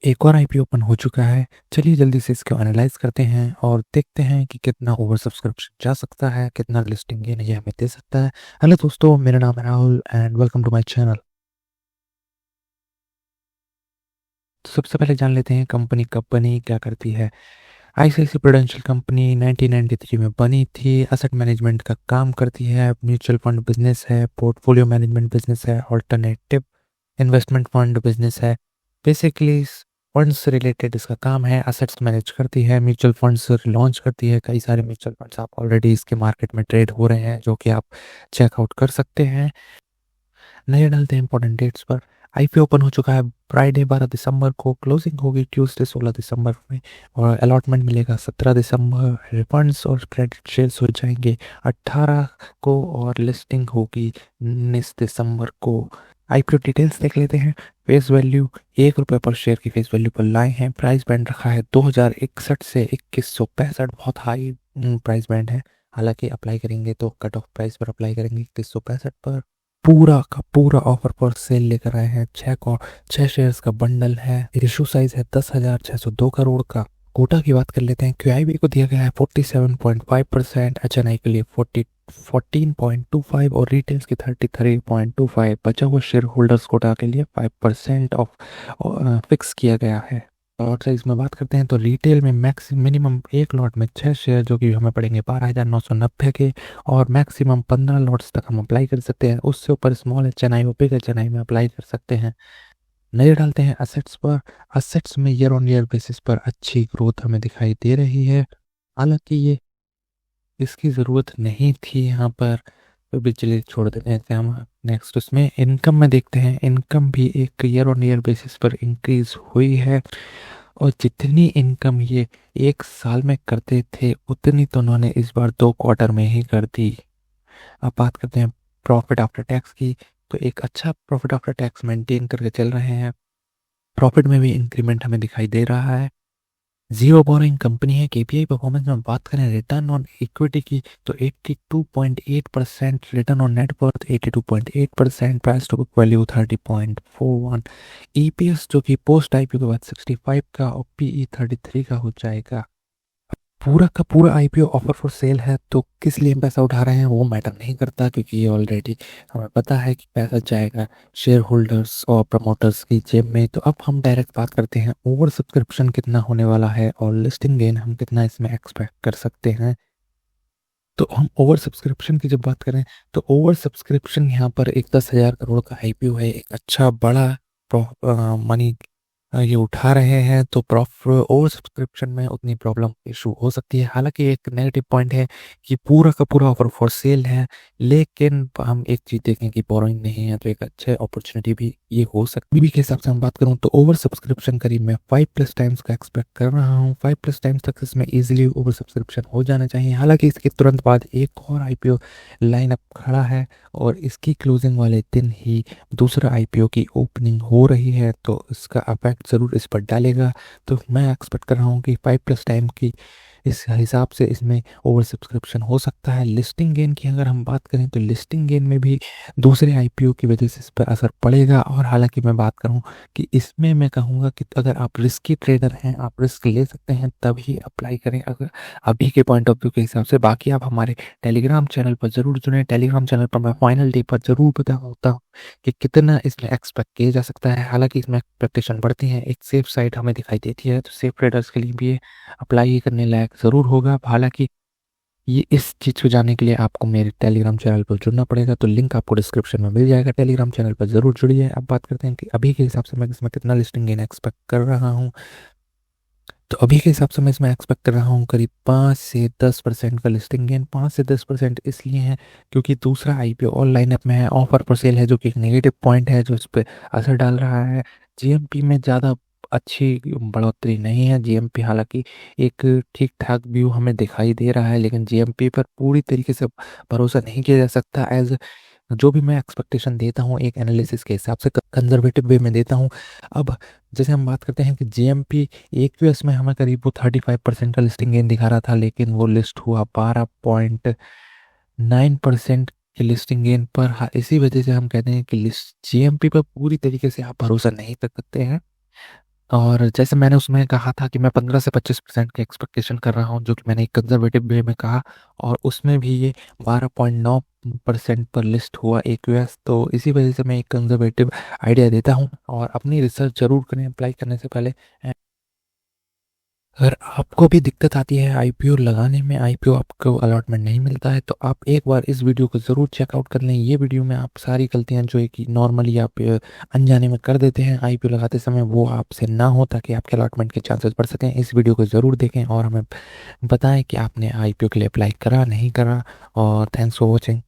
एक और IPO open हो चुका है। चलिए जल्दी से इसको एनालाइज करते हैं और देखते हैं कि कितना ओवर सब्सक्रिप्शन जा सकता है, कितना लिस्टिंग गेन ये हमें दे सकता है। हेलो दोस्तों, मेरा नाम है Rahul and welcome to my channel. तो सबसे पहले जान लेते हैं कंपनी कब बनी, क्या करती है। आईसीआईसी प्रूडेंशियल कंपनी 1993 में बनी थी। एसेट मैनेजमेंट का काम करती है, म्यूचुअल फंड बिजनेस है, पोर्टफोलियो मैनेजमेंट बिजनेस है, ऑल्टरनेटिव इन्वेस्टमेंट फंड बिजनेस है। बेसिकली फंड्स से रिलेटेड इसका काम है। असेट्स मैनेज करती है, म्यूचुअल फंड्स लॉन्च करती है। कई सारे म्यूचुअल फंड्स आप ऑलरेडी इसके मार्केट में ट्रेड हो रहे हैं, जो कि आप चेकआउट कर सकते हैं। नजर डालते हैं इंपॉर्टेंट डेट्स पर। आईपीओ ओपन हो चुका है फ्राइडे 12 दिसंबर को, क्लोजिंग होगी ट्यूसडे 16 दिसंबर में, और अलॉटमेंट मिलेगा 17 दिसंबर। रिफंड्स और क्रेडिट शेयर्स हो जाएंगे 18 को, और लिस्टिंग होगी 19 दिसंबर को। आईपीओ डिटेल्स देख लेते हैं। फेस वैल्यू ₹1 पर शेयर की फेस वैल्यू पर लाए हैं। प्राइस बैंड रखा है 2061 से 2165, बहुत हाई प्राइस बैंड है। हालांकि अप्लाई करेंगे तो कट ऑफ प्राइस पर अप्लाई करेंगे 2165 पर। पूरा का पूरा ऑफर पर सेल लेकर आए हैं। 6 शेयर्स का बंडल है। इशू साइज है 10,602 करोड़ का। कोटा की बात कर लेते हैं। क्यूआईबी को दिया गया है 47.5%, एचएनआई के लिए 14.25 और रिटेल्स की 33.25। बचा हुआ शेयर होल्डर्स कोटा के लिए 5% ऑफ फिक्स किया गया है। लॉट साइज में बात करते हैं तो रिटेल में मिनिमम एक लॉट में 6 शेयर, जो कि हमें पड़ेंगे 12,990 के, और मैक्सिमम 15 लॉट्स तक हम अप्लाई कर सकते हैं। उससे ऊपर स्मॉल एचएनआई और बिग एचएनआई में अप्लाई कर सकते हैं। नजर डालते हैं असेट्स पर। असेट्स में ईयर ऑन ईयर बेसिस पर अच्छी ग्रोथ हमें दिखाई दे रही है। हालांकि ये इसकी ज़रूरत नहीं थी यहाँ पर, तो भी चलिए छोड़ देते हैं हम। नेक्स्ट उसमें इनकम में देखते हैं। इनकम भी एक ईयर ऑन ईयर बेसिस पर इंक्रीज हुई है, और जितनी इनकम ये एक साल में करते थे उतनी तो उन्होंने इस बार 2 क्वार्टर में ही कर दी। अब बात करते हैं प्रॉफिट आफ्टर टैक्स की। तो एक अच्छा प्रॉफिट आफ्टर टैक्स मेंटेन करके चल रहे हैं। प्रॉफिट में भी इंक्रीमेंट हमें दिखाई दे रहा है। जीरो बोरिंग कंपनी है। केपीआई परफॉर्मेंस में बात करें रिटर्न ऑन इक्विटी की, तो 82.8%, return on net worth 82.8%, price to book value 30.41, EPS जो कि पोस्ट आईपीओ के बाद 65 का, और पीई 33 का हो जाएगा। पूरा का पूरा आईपीओ ऑफर फॉर सेल है, तो किस लिए हम पैसा उठा रहे हैं वो मैटर नहीं करता, क्योंकि ये ऑलरेडी हमें पता है कि पैसा जाएगा शेयर होल्डर्स और प्रमोटर्स की जेब में। तो अब हम डायरेक्ट बात करते हैं ओवर सब्सक्रिप्शन कितना होने वाला है, और लिस्टिंग गेन हम कितना इसमें एक्सपेक्ट कर सकते हैं। तो हम ओवर सब्सक्रिप्शन की जब बात करें, तो ओवर सब्सक्रिप्शन यहाँ पर एक 10,000 करोड़ का आईपीओ है। एक अच्छा बड़ा मनी ये उठा रहे हैं, तो ओवर सब्सक्रिप्शन में उतनी प्रॉब्लम इशू हो सकती है। हालांकि एक नेगेटिव पॉइंट है कि पूरा का पूरा ऑफर फॉर सेल है, लेकिन हम एक चीज़ देखें कि बोरोइंग नहीं है, तो एक अच्छे अपॉर्चुनिटी भी ये हो सकती है। बीबी के हिसाब से हम बात करूँ तो ओवर सब्सक्रिप्शन करीब मैं 5+ टाइम्स का एक्सपेक्ट कर रहा हूँ। 5+ टाइम्स तक इसमें ईजिली ओवर सब्सक्रिप्शन हो जाना चाहिए। हालांकि इसके तुरंत बाद एक और आईपीओ लाइनअप खड़ा है, और इसकी क्लोजिंग वाले दिन ही दूसरा आईपीओ की ओपनिंग हो रही है, तो इसका इफेक्ट ज़रूर इस पर डालेगा। तो मैं एक्सपेक्ट कर रहा हूँ कि 5+ टाइम की इस हिसाब से इसमें ओवर सब्सक्रिप्शन हो सकता है। लिस्टिंग गेन की अगर हम बात करें, तो लिस्टिंग गेन में भी दूसरे आईपीओ की वजह से इस पर असर पड़ेगा। और हालांकि मैं बात करूं कि इसमें मैं कहूँगा कि अगर आप रिस्की ट्रेडर हैं, आप रिस्क ले सकते हैं, तभी अप्लाई करें अगर अभी के पॉइंट ऑफ व्यू के हिसाब से। बाकी आप हमारे टेलीग्राम चैनल पर ज़रूर जुड़ें। टेलीग्राम चैनल पर मैं फाइनल डे पर ज़रूर बता होता हूँ कि कितना इसमें एक्सपेक्ट किया जा सकता है। हालांकि इसमें एक्सपेक्टेशन बढ़ती है, एक सेफ साइड हमें दिखाई देती है, तो सेफ ट्रेडर्स के लिए भी ये अप्लाई करने लायक ज़रूर होगा। हालांकि ये इस चीज़ को जानने के लिए आपको मेरे टेलीग्राम चैनल पर जुड़ना पड़ेगा, तो लिंक आपको डिस्क्रिप्शन में मिल जाएगा। टेलीग्राम चैनल पर ज़रूर जुड़िए। अब बात करते हैं कि अभी के हिसाब से मैं इसमें कितना लिस्टिंग गेन एक्सपेक्ट कर रहा हूँ। तो अभी के हिसाब से मैं इसमें एक्सपेक्ट कर रहा हूँ करीब 5 से 10% का लिस्टिंग गेन। 5 से 10% इसलिए है क्योंकि दूसरा आईपीओ और लाइनअप में है, ऑफर पर सेल है, जो कि एक नेगेटिव पॉइंट है जो इस पर असर डाल रहा है। जीएमपी में ज़्यादा अच्छी बढ़ोतरी नहीं है। जीएमपी हालांकि एक ठीक ठाक व्यू हमें दिखाई दे रहा है, लेकिन जीएमपी पर पूरी तरीके से भरोसा नहीं किया जा सकता। एज जो भी मैं एक्सपेक्टेशन देता हूँ एक एनालिसिस के हिसाब से कंजर्वेटिव वे में देता हूँ। अब जैसे हम बात करते हैं कि जीएमपी एक यूएस में हमें करीब वो 35% का लिस्टिंग गेन दिखा रहा था, लेकिन वो लिस्ट हुआ 12.9% के लिस्टिंग गेन पर। इसी वजह से हम कहते हैं कि लिस्ट जीएमपी पर पूरी तरीके से आप भरोसा नहीं कर सकते हैं। और जैसे मैंने उसमें कहा था कि मैं 15 से 25% की एक्सपेक्टेशन कर रहा हूँ, जो कि मैंने एक कंज़र्वेटिव वे में कहा, और उसमें भी ये 12.9% पर लिस्ट हुआ एक्यूएस। तो इसी वजह से मैं एक कंज़र्वेटिव आइडिया देता हूँ, और अपनी रिसर्च ज़रूर करें अप्लाई करने से पहले। अगर आपको भी दिक्कत आती है आईपीओ लगाने में, आईपीओ आपको अलॉटमेंट नहीं मिलता है, तो आप एक बार इस वीडियो को ज़रूर चेकआउट कर लें। ये वीडियो में आप सारी गलतियां जो है कि नॉर्मली आप अनजाने में कर देते हैं आईपीओ लगाते समय, वो आपसे ना हो, ताकि आपके अलॉटमेंट के चांसेस बढ़ सकें। इस वीडियो को ज़रूर देखें और हमें बताएं कि आपने आईपीओ के लिए अप्लाई करा नहीं करा। और थैंक्स फॉर वॉचिंग।